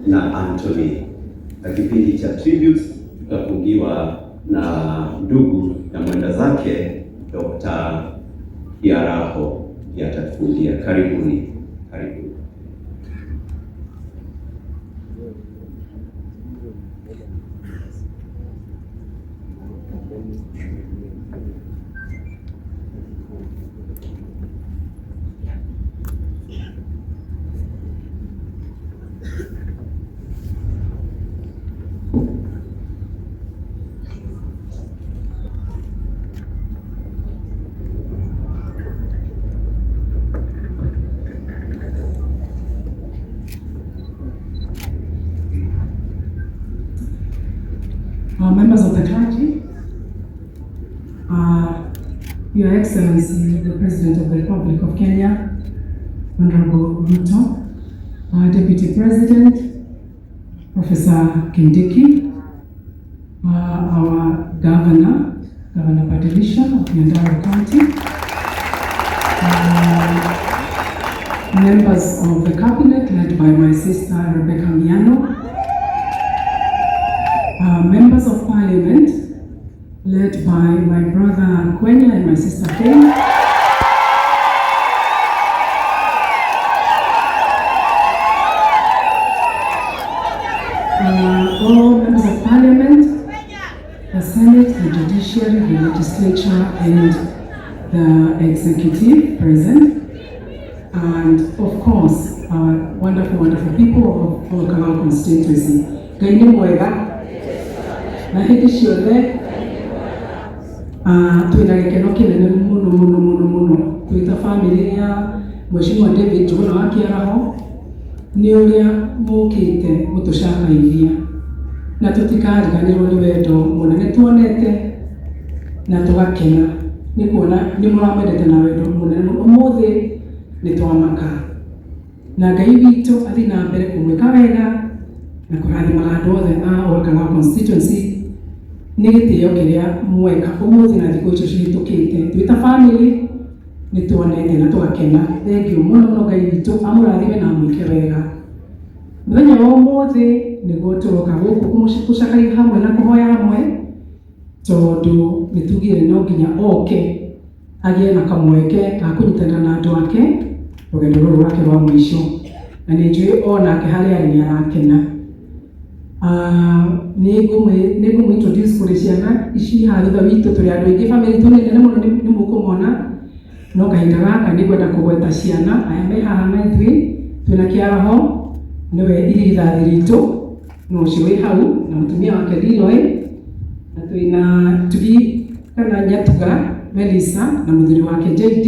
na Anthony. Na kipindi cha tribute tutafungiwa na ndugu na mwenda zake Dr. Kiaraho atatufungia. Karibuni. Members of the clergy, Your Excellency, the President of the Republic of Kenya, Honorable Ruto, Deputy President, Professor Kindiki, our Governor Patricia of Nyandarua County, members of the Cabinet led by my sister Rebecca Miano, members of Parliament led by my brother Kwenya and my sister Thiri, all members of Parliament, the Senate, the Judiciary, the Legislature, and the Executive present, and of course, our wonderful people of Olkalau constituency. Gaini mwega na hindi ciothe twina gikeno kinene muno twita family ya Mheshimiwa David Kiaraho ni uria mukite gutucakaithia na tutikariganirwo ni wendo munene tuonete na tugakena ni kuona ni muramendete na wendo munene umuthi ni twamaka na Ngai witu athi na mbere kumwika wega na kurathima andu othe a Olkalau constituency ni gitio kiria mweka umuthi na thikũ icio cihitukite twita family ni tuonete na tugakena. Thank you muno Ngai witu amurathime na mwike wega. Muthenya wa umuthi niguo turoka guku kucakaithia hamwe na kuhoya hamwe tondu nitugire no nginya oke agie na kamweke ka kunyitanira na andu ake rugendo ruru rwake rwa mwisho na ni njui onake haria ari ni arakena. Nigo introduce kuri ciana ici hathutha witu turi andu aingi family tunene muno ni mukumona no kahinda gaka ni gwenda kugweta ciana aya me haha na ithui twina Kiaraho niwe irithathi ritu no ucio wi hau na mutumia wake Thiri na twina tugi kana Nyatuga Melissa na muthuri wake JD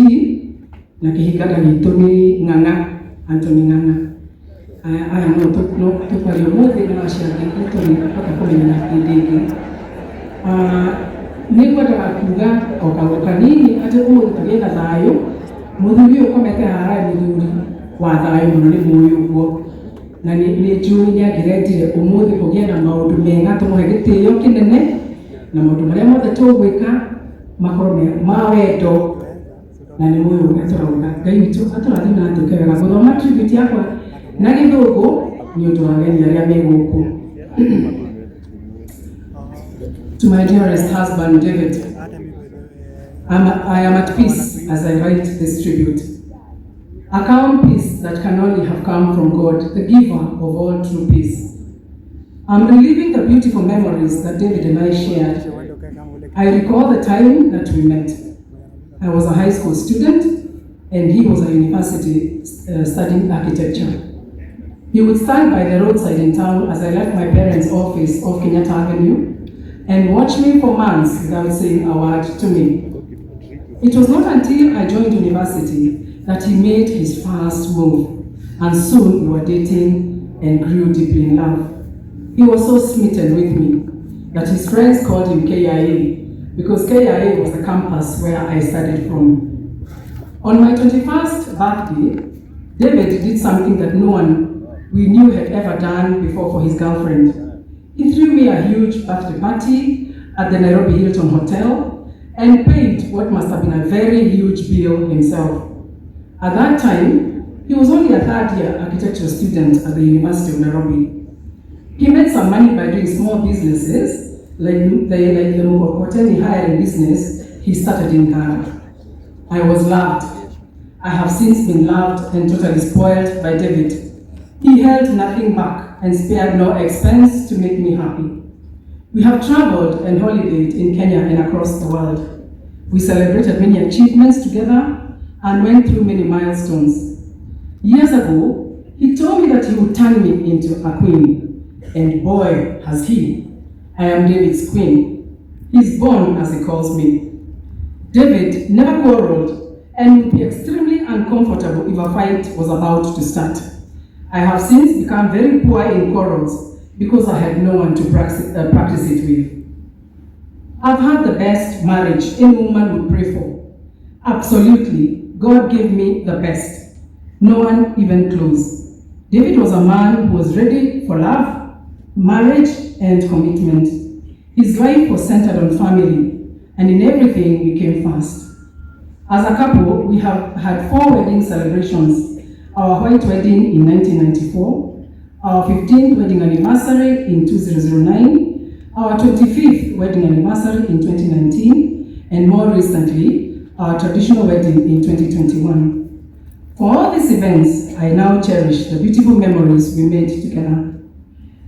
na kihingana gitu ni Ng'ang'a Anthony Ng'ang'a. Aya no tukwario muthi na aciari itu ni mpaka kumenya na kidingi. Ni gwenda kuga o kaundu kanini ati umuthi tugietha thayu muthuri ukomete haha muthuri wa thayu muno ni muyu guo na ni njui ni angirendire umuthi kugia na maundu mega tumuhe gitio kinene na maundu maria mothe tugwika makorwo ma wendo na ni muyu gaturauga Ngai witu aturathi na atuke wega guthoma tribute yakwa na githungu ni undu wa ageni aria me guku. To my dearest husband David, I am at peace as I write this tribute. A calm peace that can only have come from God, the giver of all true peace. I'm reliving the beautiful memories that David and I shared. I recall the time that we met. I was a high school student and he was a university studying architecture. He would stand by the roadside in town as I left my parents' office off Kenyatta Avenue and watch me for months without saying a word to me. It was not until I joined university that he made his first move, and soon we were dating and grew deeply in love. He was so smitten with me that his friends called him KIA because KIA was the campus where I studied from. On my 21st birthday, David did something that no one we knew had ever done before for his girlfriend. He threw me a huge birthday party at the Nairobi Hilton Hotel and paid what must have been a very huge bill himself. At that time, he was only a third-year architecture student at the University of Nairobi. He made some money by doing small businesses, like the Mokokoteni hiring business he started in Ghana. I was loved. I have since been loved and totally spoiled by David. He held nothing back and spared no expense to make me happy. We have traveled and holidayed in Kenya and across the world. We celebrated many achievements together and went through many milestones. Years ago, he told me that he would turn me into a queen. And boy, has he. I am David's queen. He's born, as he calls me. David never quarreled and would be extremely uncomfortable if a fight was about to start. I have since become very poor in quarrels because I had no one to practice it with. I've had the best marriage any woman would pray for. Absolutely, God gave me the best. No one even close. David was a man who was ready for love, marriage, and commitment. His life was centered on family, and in everything we came first. As a couple, we have had 4 wedding celebrations: our white wedding in 1994, our 15th wedding anniversary in 2009, our 25th wedding anniversary in 2019, and more recently, our traditional wedding in 2021. For all these events, I now cherish the beautiful memories we made together.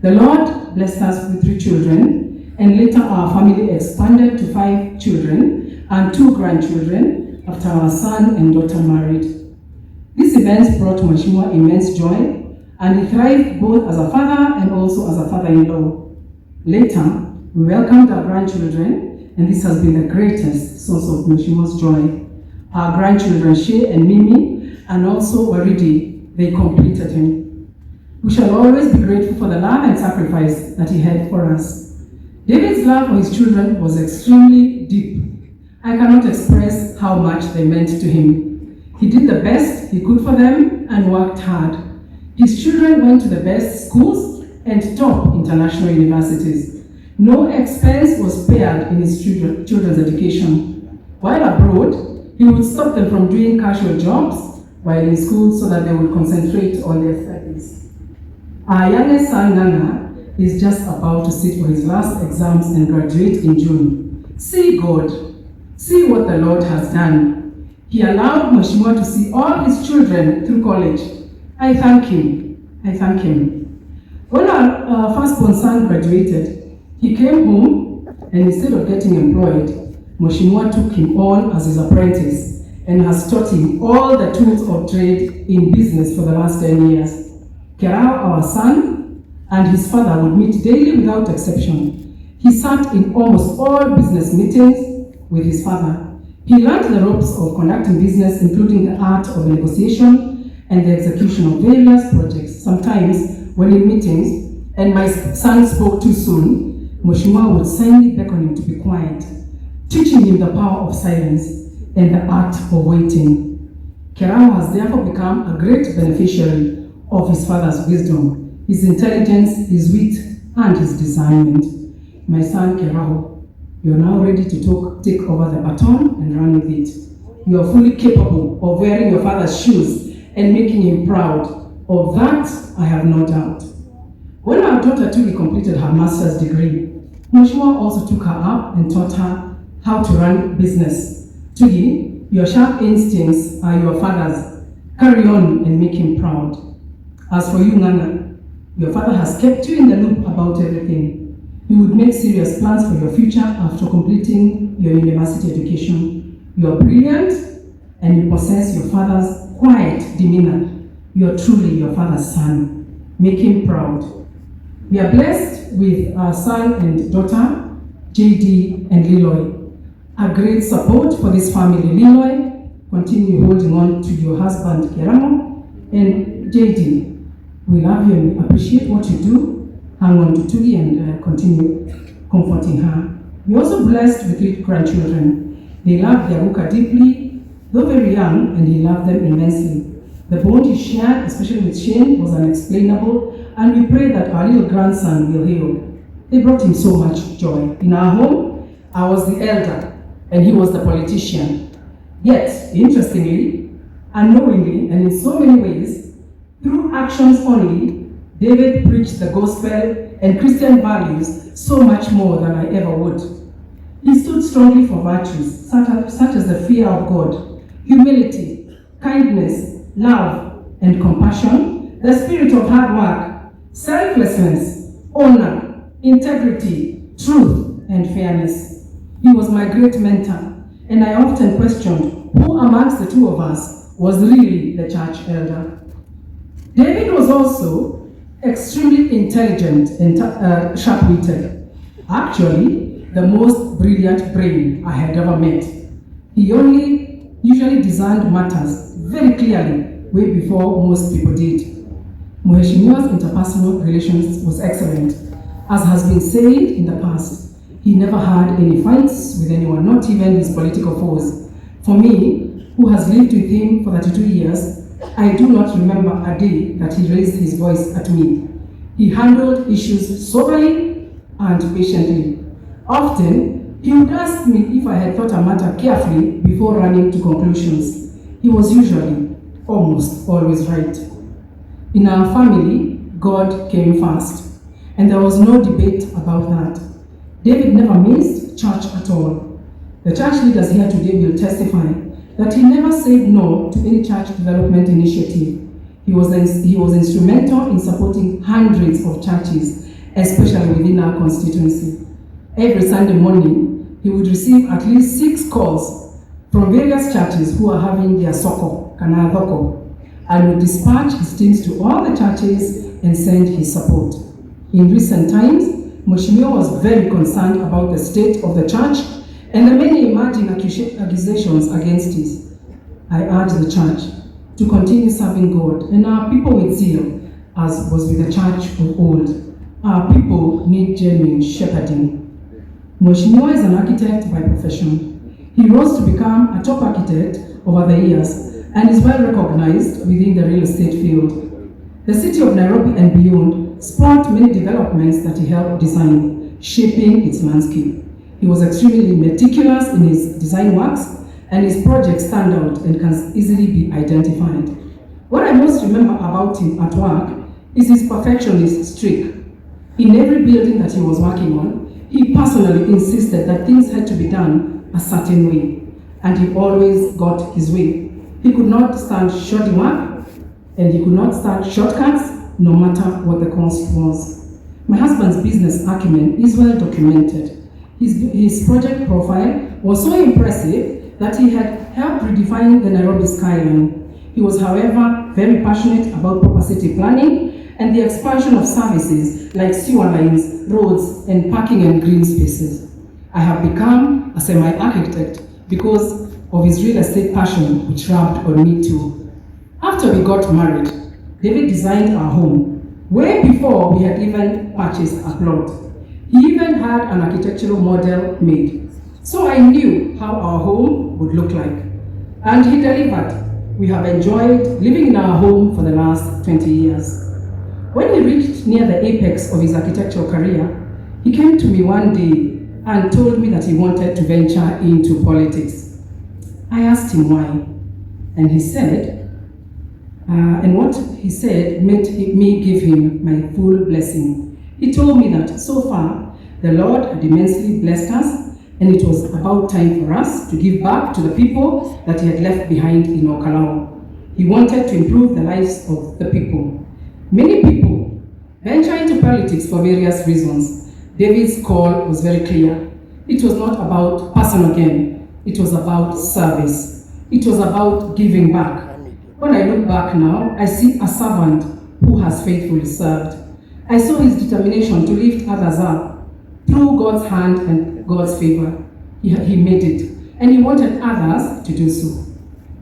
The Lord blessed us with 3 children, and later our family expanded to 5 children and 2 grandchildren after our son and daughter married. These events brought Mheshimiwa immense joy, and he thrived both as a father and also as a father-in-law. Later, we welcomed our grandchildren, and this has been the greatest source of Mheshimiwa's joy. Our grandchildren, Shay and Mimi, and also Waridi, they completed him. We shall always be grateful for the love and sacrifice that he had for us. David's love for his children was extremely deep. I cannot express how much they meant to him. He did the best he could for them and worked hard. His children went to the best schools and top international universities. No expense was spared in his children's education. While abroad, he would stop them from doing casual jobs while in school so that they would concentrate on their studies. Our youngest son, Nana, is just about to sit for his last exams and graduate in June. See God. See what the Lord has done. He allowed Mheshimiwa to see all his children through college. I thank him. I thank him. When our firstborn son graduated, he came home, and instead of getting employed, Mheshimiwa took him on as his apprentice and has taught him all the tools of trade in business for the last 10 years. Kiaraho, our son, and his father would meet daily without exception. He sat in almost all business meetings with his father. He learned the ropes of conducting business, including the art of negotiation and the execution of various projects. Sometimes, when in meetings, and my son spoke too soon, Mheshimiwa would silently beckon him to be quiet, teaching him the power of silence and the art of waiting. Kiaraho has therefore become a great beneficiary of his father's wisdom, his intelligence, his wit, and his discernment. My son Kiaraho, you are now ready to take over the baton and run with it. You are fully capable of wearing your father's shoes and making him proud. Of that, I have no doubt. When our daughter Thiri completed her master's degree, Mheshimiwa also took her up and taught her how to run business. Thiri, your sharp instincts are your father's. Carry on and make him proud. As for you, Nana, your father has kept you in the loop about everything. You would make serious plans for your future after completing your university education. You are brilliant, and you possess your father's quiet demeanor. You are truly your father's son. Make him proud. We are blessed with our son and daughter, JD and Liloy. A great support for this family. Liloy, continue holding on to your husband, Kiaraho, and JD. We love you and we appreciate what you do. Hang on to Thiri and continue comforting her. We're also blessed with 3 grandchildren. They love their Ruka deeply, though very young, and he loved them immensely. The bond he shared, especially with Shane, was unexplainable, and we pray that our little grandson will heal. They brought him so much joy. In our home, I was the elder, and he was the politician. Yet, interestingly, unknowingly, and in so many ways, through actions only, David preached the gospel and Christian values so much more than I ever would. He stood strongly for virtues such as the fear of God, humility, kindness, love, and compassion, the spirit of hard work, selflessness, honor, integrity, truth, and fairness. He was my great mentor, and I often questioned who amongst the two of us was really the church elder. David was also extremely intelligent and sharp-witted. Actually, the most brilliant brain I had ever met. He usually discerned matters very clearly, way before most people did. Mheshimiwa's interpersonal relations was excellent. As has been said in the past, he never had any fights with anyone, not even his political foes. For me, who has lived with him for 32 years, I do not remember a day that he raised his voice at me. He handled issues soberly and patiently. Often, he would ask me if I had thought a matter carefully before running to conclusions. He was usually, almost always right. In our family, God came first, and there was no debate about that. David never missed church at all. The church leaders here today will testify that he never said no to any church development initiative. He was instrumental in supporting hundreds of churches, especially within our constituency. Every Sunday morning, he would receive at least 6 calls from various churches who are having their soko, kanadhoko, and would dispatch his teams to all the churches and send his support. In recent times, Mheshimiwa was very concerned about the state of the church and the many emerging accusations against it. I urge the church to continue serving God and our people with zeal, as was with the church of old. Our people need genuine shepherding. Mheshimiwa is an architect by profession. He rose to become a top architect over the years and is well recognized within the real estate field. The city of Nairobi and beyond spawned many developments that he helped design, shaping its landscape. He was extremely meticulous in his design works, and his projects stand out and can easily be identified. What I most remember about him at work is his perfectionist streak. In every building that he was working on, he personally insisted that things had to be done a certain way, and he always got his way. He could not stand shoddy work, and he could not stand shortcuts, no matter what the cost was. My husband's business acumen is well documented. His project profile was so impressive that he had helped redefine the Nairobi skyline. He was, however, very passionate about proper city planning and the expansion of services like sewer lines, roads, and parking and green spaces. I have become a semi-architect because of his real estate passion, which rubbed on me too. After we got married, David designed our home, way before we had even purchased a plot. He even had an architectural model made. So I knew how our home would look like. And he delivered. We have enjoyed living in our home for the last 20 years. When he reached near the apex of his architectural career, he came to me one day and told me that he wanted to venture into politics. I asked him why, and he said, and what he said made me give him my full blessing. He told me that so far, the Lord had immensely blessed us, and it was about time for us to give back to the people that he had left behind in Okalao. He wanted to improve the lives of the people. Many people venture into politics for various reasons. David's call was very clear. It was not about personal gain. It was about service. It was about giving back. When I look back now, I see a servant who has faithfully served. I saw his determination to lift others up through God's hand and God's favor. He made it, and he wanted others to do so.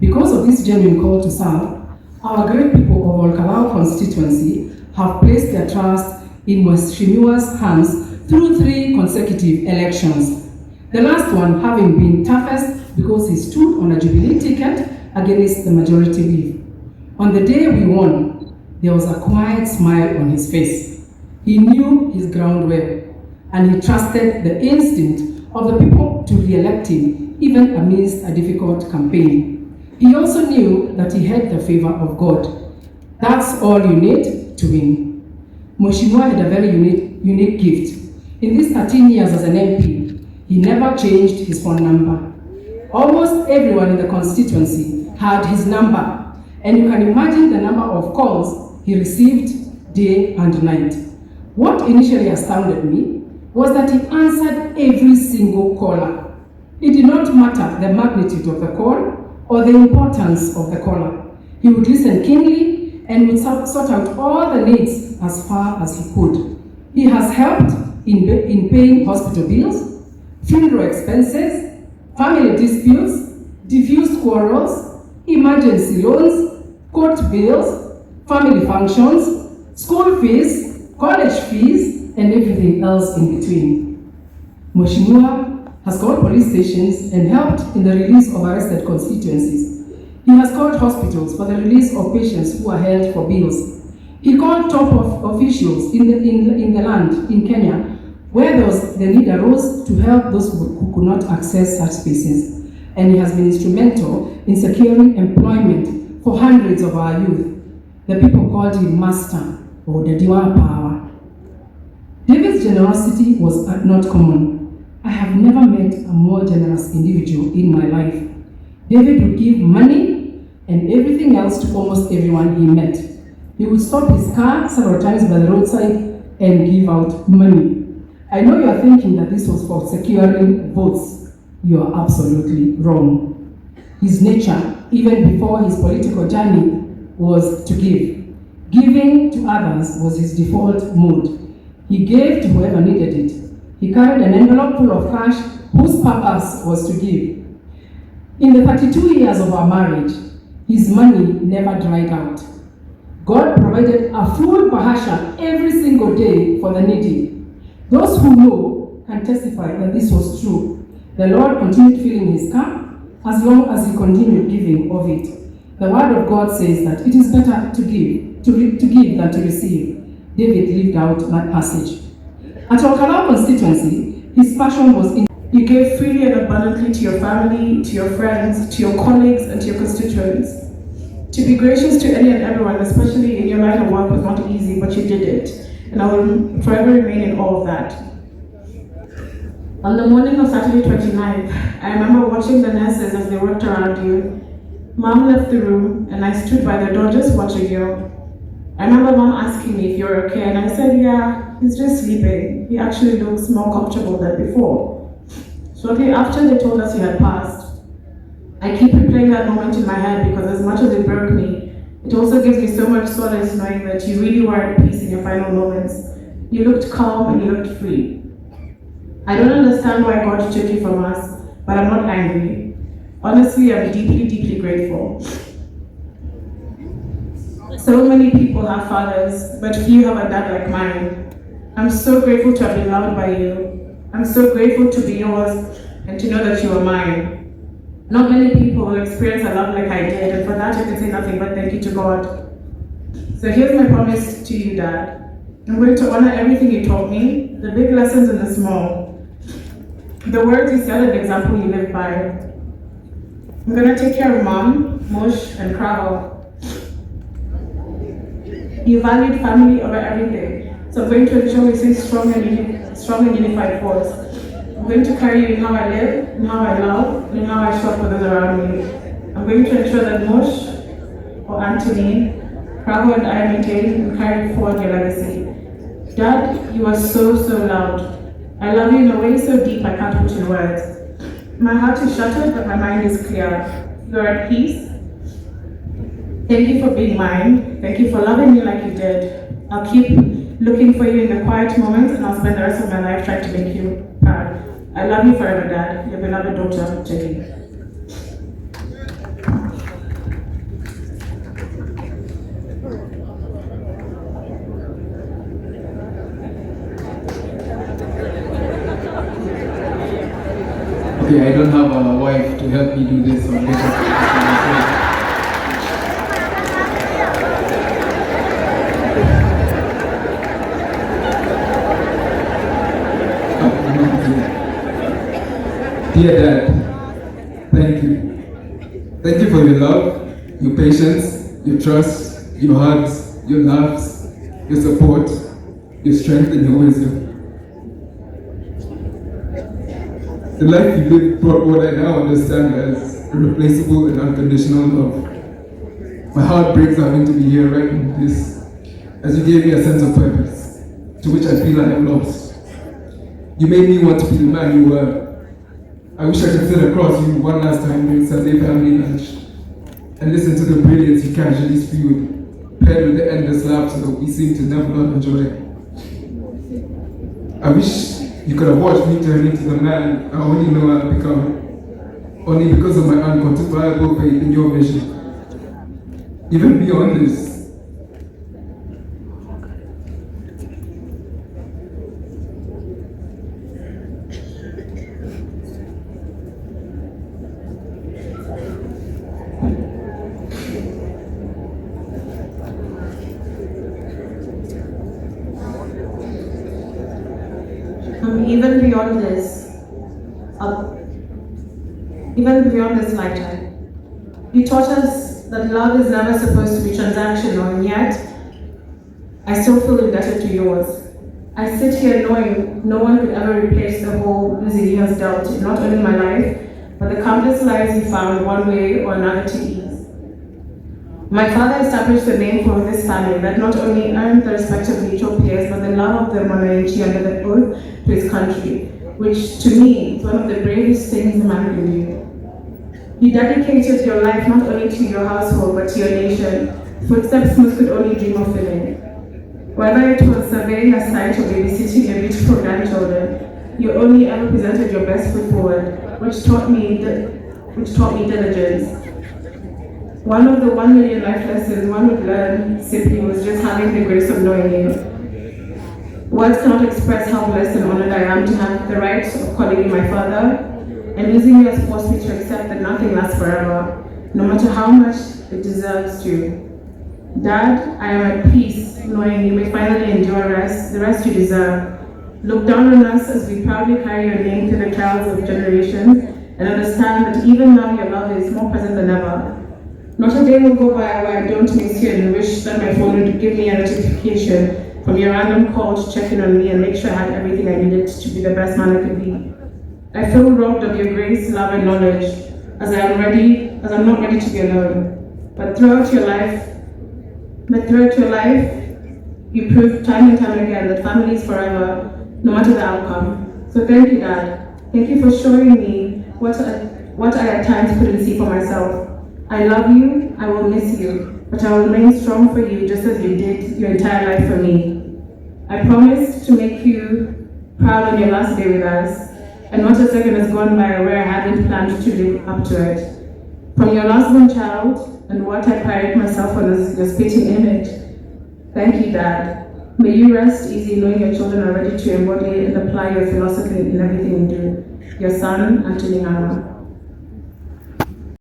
Because of this genuine call to serve, our great people of Olkalao constituency have placed their trust in Mheshimiwa's hands through 3 consecutive elections. The last one having been toughest because he stood on a Jubilee ticket against the majority whip. On the day we won, there was a quiet smile on his face. He knew his ground well, and he trusted the instinct of the people to re-elect him, even amidst a difficult campaign. He also knew that he had the favor of God. That's all you need to win. Mheshimiwa had a very unique gift. In these 13 years as an MP, he never changed his phone number. Almost everyone in the constituency had his number, and you can imagine the number of calls he received day and night. What initially astounded me was that he answered every single caller. It did not matter the magnitude of the call or the importance of the caller. He would listen keenly and would sort out all the needs as far as he could. He has helped in paying hospital bills, funeral expenses, family disputes, diffused quarrels, emergency loans, court bills, family functions, school fees, college fees, and everything else in between. Mheshimiwa has called police stations and helped in the release of arrested constituencies. He has called hospitals for the release of patients who are held for bills. He called top officials in the land in Kenya where the need arose to help those who could not access such spaces. And he has been instrumental in securing employment for hundreds of our youth. The people called him Master or the Diwa Power. David's generosity was not common. I have never met a more generous individual in my life. David would give money and everything else to almost everyone he met. He would stop his car several times by the roadside and give out money. I know you are thinking that this was for securing votes. You are absolutely wrong. His nature, even before his political journey, was to give. Giving to others was his default mode. He gave to whoever needed it. He carried an envelope full of cash whose purpose was to give. In the 32 years of our marriage, his money never dried out. God provided a full bahasha every single day for the needy. Those who know can testify that this was true. The Lord continued filling his cup as long as he continued giving of it. The word of God says that it is better to give than to receive. David lived out that passage. At Olkalau constituency, his passion was in. You gave freely and abundantly to your family, to your friends, to your colleagues, and to your constituents. To be gracious to any and everyone, especially in your line of work, was not easy, but you did it. And I will forever remain in awe of that. On the morning of Saturday 29th, I remember watching the nurses as they worked around you. Mom left the room, and I stood by the door just watching you. I remember Mom asking me if you're okay, and I said, yeah, he's just sleeping. He actually looks more comfortable than before. Shortly after they told us he had passed, I keep replaying that moment in my head because as much as it broke me, it also gives me so much solace knowing that you really were at peace in your final moments. You looked calm and you looked free. I don't understand why God took you from us, but I'm not angry. Honestly, I'm deeply, deeply grateful. So many people have fathers, but few have a dad like mine. I'm so grateful to have been loved by you. I'm so grateful to be yours and to know that you are mine. Not many people will experience a love like I did, and for that I can say nothing but thank you to God. So here's my promise to you, Dad. I'm going to honor everything you taught me, the big lessons and the small. The words you said and the example you live by. I'm going to take care of Mom, Mush, and Kraho. You valued family over everything, so I'm going to ensure we stay strong and unified force. I'm going to carry you in how I live, in how I love, and in how I shop with those around me. I'm going to ensure that Mush or Anthony, Kraho and I maintain and carry forward your legacy. Dad, you are so, so loud. I love you in a way so deep I can't put in words. My heart is shattered, but my mind is clear. You're at peace. Thank you for being mine. Thank you for loving me like you did. I'll keep looking for you in the quiet moments, and I'll spend the rest of my life trying to make you proud. I love you forever, Dad. Your beloved daughter, Jackie. Okay, I don't have a wife to help me do this, so I'm going to Dear Dad, thank you. Thank you for your love, your patience, your trust, your hugs, your laughs, your support, your strength and your wisdom. The life you lived brought what I now understand as irreplaceable and unconditional love. My heart breaks having to be here writing this, as you gave me a sense of purpose, to which I feel I am lost. You made me want to be the man you were. I wish I could sit across you one last time during Sunday family lunch and listen to the brilliance you casually spewed, paired with the endless laughter that we seem to never not enjoy. I wish you could have watched me turn into the man I only know I've become, only because of my unquantifiable faith in your vision. Even beyond this, even beyond this lifetime. You taught us that love is never supposed to be transactional, and yet I still feel indebted to yours. I sit here knowing no one could ever replace the whole music he has dealt in not only my life, but the countless lives he found one way or another to ease. My father established the name for this family that not only earned the respect of mutual peers, but the love of the monarchy under the oath to his country, which to me is one of the bravest things a man can do. You dedicated your life not only to your household, but to your nation, footsteps most could only dream of filling. Whether it was surveying a site or babysitting your beautiful grandchildren, you only ever presented your best foot forward, which taught me diligence. One of the 1 million life lessons one would learn simply was just having the grace of knowing you. Words cannot express how blessed and honored I am to have the right of calling you my father, and losing you has forced me to accept that nothing lasts forever, no matter how much it deserves to. Dad, I am at peace knowing you may finally enjoy the rest you deserve. Look down on us as we proudly carry your name through the trials of generations, and understand that even now your love is more present than ever. Not a day will go by where I don't miss you and wish that my phone would give me a notification from your random call to check in on me and make sure I had everything I needed to be the best man I could be. I feel robbed of your grace, love, and knowledge, as I'm not ready to be alone. But throughout your life, you proved time and time again that family is forever, no matter the outcome. So thank you, Dad. Thank you for showing me what I at times couldn't see for myself. I love you, I will miss you, but I will remain strong for you just as you did your entire life for me. I promised to make you proud on your last day with us, and not a second has gone by where I hadn't planned to live up to it. From your last born child, and what I pride myself on as your spitting image. Thank you, Dad. May you rest easy knowing your children are ready to embody and apply your philosophy in everything you do. Your son, Anthony Ngama.